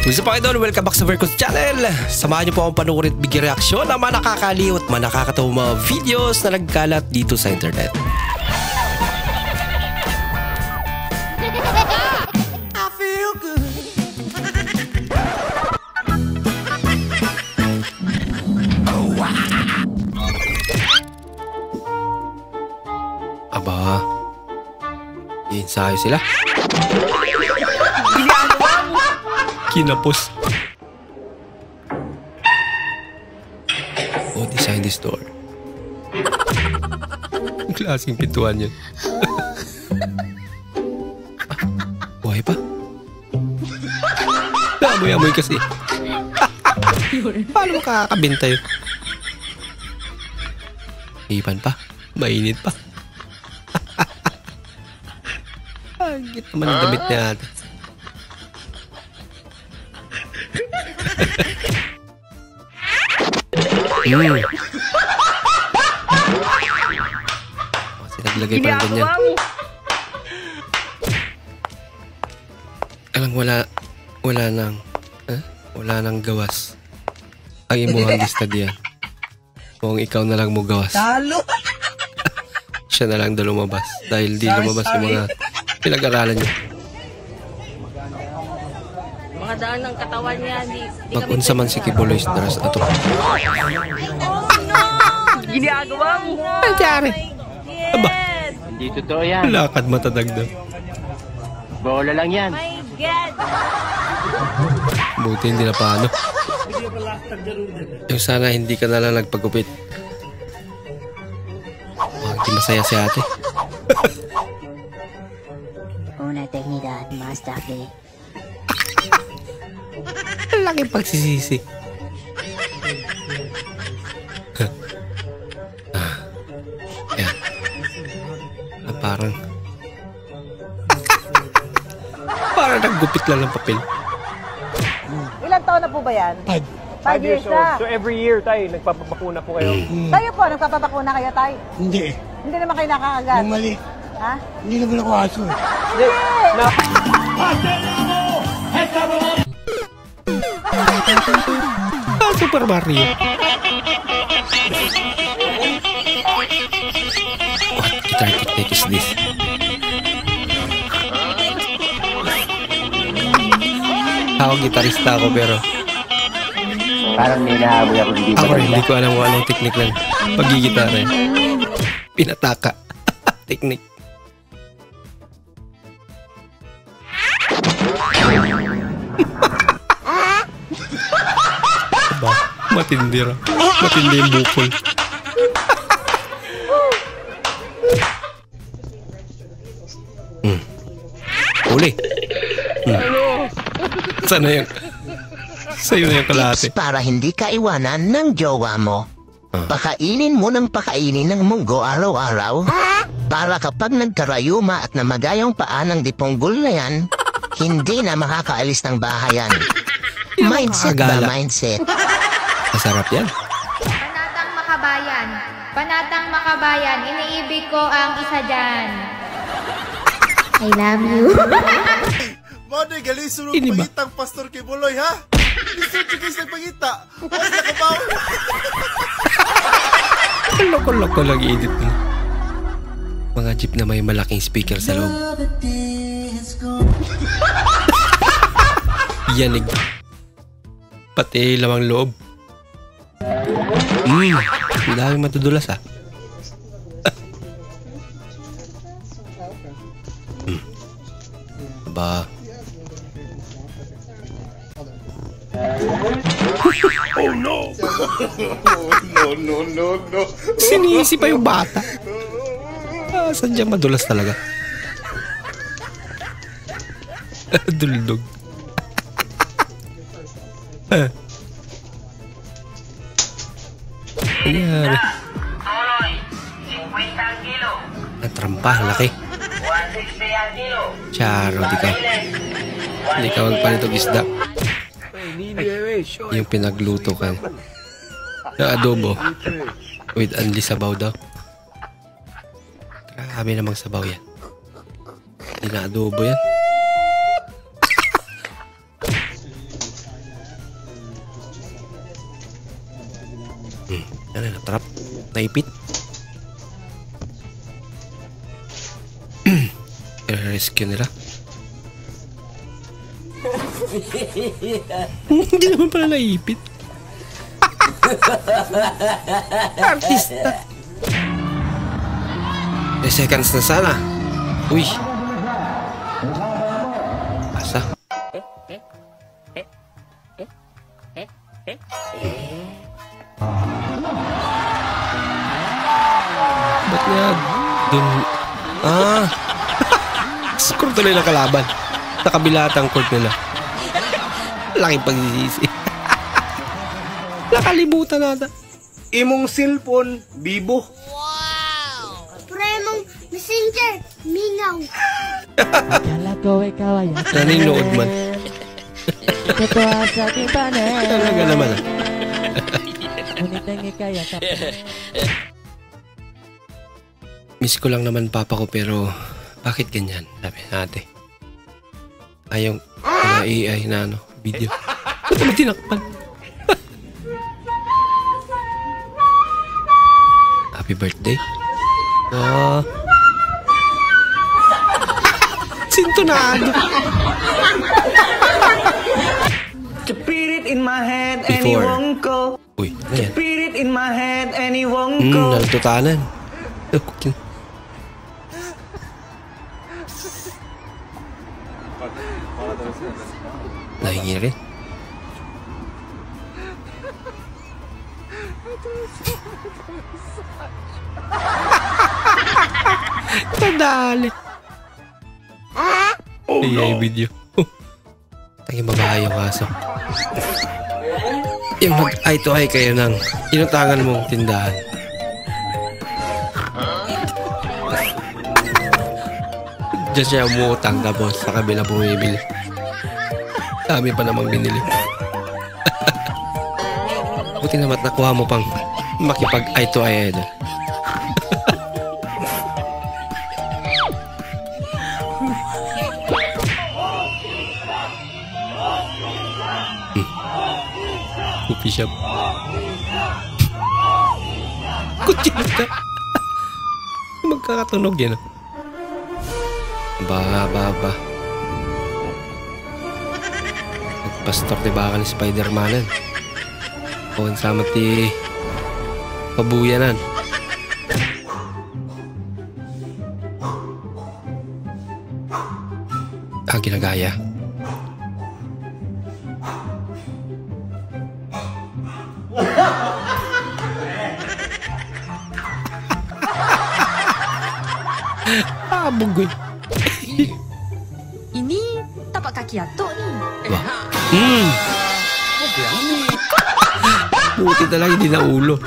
What's up mga idol? Welcome back sa Vercos Channel. Samahan niyo po akong panuorin at bigyan reaksyon ng mga nakakaliw at mga nakakatawang mga videos na nagkalat dito sa internet. I feel good. Oh, wow. Aba, ensayo sila. Kinapos. Oh, design this door. Ang klaseng pintuan yun. Buhay pa? Amoy-amoy kasi. Paano makakabenta yun? Ipan pa. Mainit pa. Ang git naman ang damit niya. Kasi naglagay pa ng ganyan. Alang wala nang gawas. Ang imuhang lista diyan. Kung ikaw na lang mo gawas. Talo! Siya na lang daw lumabas. Dahil di lumabas yung mga pinag-aralan niya. Mga daan ng katawan niya, di mag-unsa man si Kibuloy Stars ato. Oh no! Ginagawa mo! Nangyari? Aba, hindi totoo yan. lakad matatag daw. Bola lang yan. My God! Buti hindi na paano. Yung sana hindi ka na lang nagpagupit. Hindi masaya si ate. Una dignidad más tarde. Ang laki pagsisisi. Yan. Parang naggupit lang ng papel. Ilang taon na po ba yan? 5 years na. So every year tayo, nagpapabakuna po kayo? Tayo po, nagpapabakuna kayo tayo? Hindi. Hindi naman kayo nakakagat? Yung mali. Ha? Hindi naman ako aso eh. Hindi! Super Mario. What guitar technique is this? Ako gitarista ako pero Parang may nahaboy ako hindi ako maganda. hindi ko alam kung anong technique lang pagigitara. Pinataka. Technique. Ba, matindi ra. Matindi yung bukol. Uli. Sana yung sa'yo na yung kalate. Tips para hindi ka iwanan ng jowa mo. Pakainin mo ng pakainin ng munggo araw-araw. Para kapag nagkarayuma at namagayang paa ng diponggol na yan, hindi na makakaalis ng bahayan. Mindset ba mindset? Masarap yan. Panatang Makabayan. Panatang Makabayan. Iniibig ko ang isa dyan. I love you. Mode gali sulog Ini ba? pangitang Pastor Kibuloy ha. Gusto ko sa pangita. Wala ka ba? Loko-loko lang i-edit mo. Mga jeep na may malaking speaker sa loob. Yanig. Pati lamang loob. Ang daming matudulas ah. Aba. Oh no. No. Sinisi pa yung bata. Sadyang madulas talaga. Duldog. Ayan. Ang trampa, laki. Charo, di ka. Hindi ka magpanitog isda. Yung pinagluto ka. Na adobo. With only sabaw daw. Grabe namang sabaw yan. Hindi na adobo yan. Ano, natrap. Naipit. I-rescue nila. Hindi naman pala naipit. Artista. 3 seconds na sana. Uy. Asa? Ba't nga dun? Score tuloy na kalaban. Sa kabilatang court nila. Laking pagsisisi. Nakalimutan nata. Imong cellphone, bibo. Premong messenger, mingaw. Naninood man. Talaga naman ah. Miss ko lang naman papa ko pero bakit ganyan? Sabi ate. Ayong AI na ano, video. Ba't naman tinakpan? Happy birthday. Sintonado. Spirit in my head, Before. anyone go. Uy, ano yan? Spirit in my head, anyone go. Naltutanan. Nahingi rin. Tadali. Oh no. Video. Tagi babae yung kaso. Yung mag-eye to eye kayo ng inutangan mong tindahan. Diyan siya umutang tapos sa kabila bumibili. Dami pa namang binili. Buti naman nakuha mo pang makipag-eye to eye doon. Coffee shop. Kutsina ka. Magkakatunog yan. Ba. Pastor di baka ni Spider-Manan. O sama ti pabuyanan. Ginagaya. Bugoy. Ini tapak kaki atuk ni. Wah. Buti talaga hindi na ulo.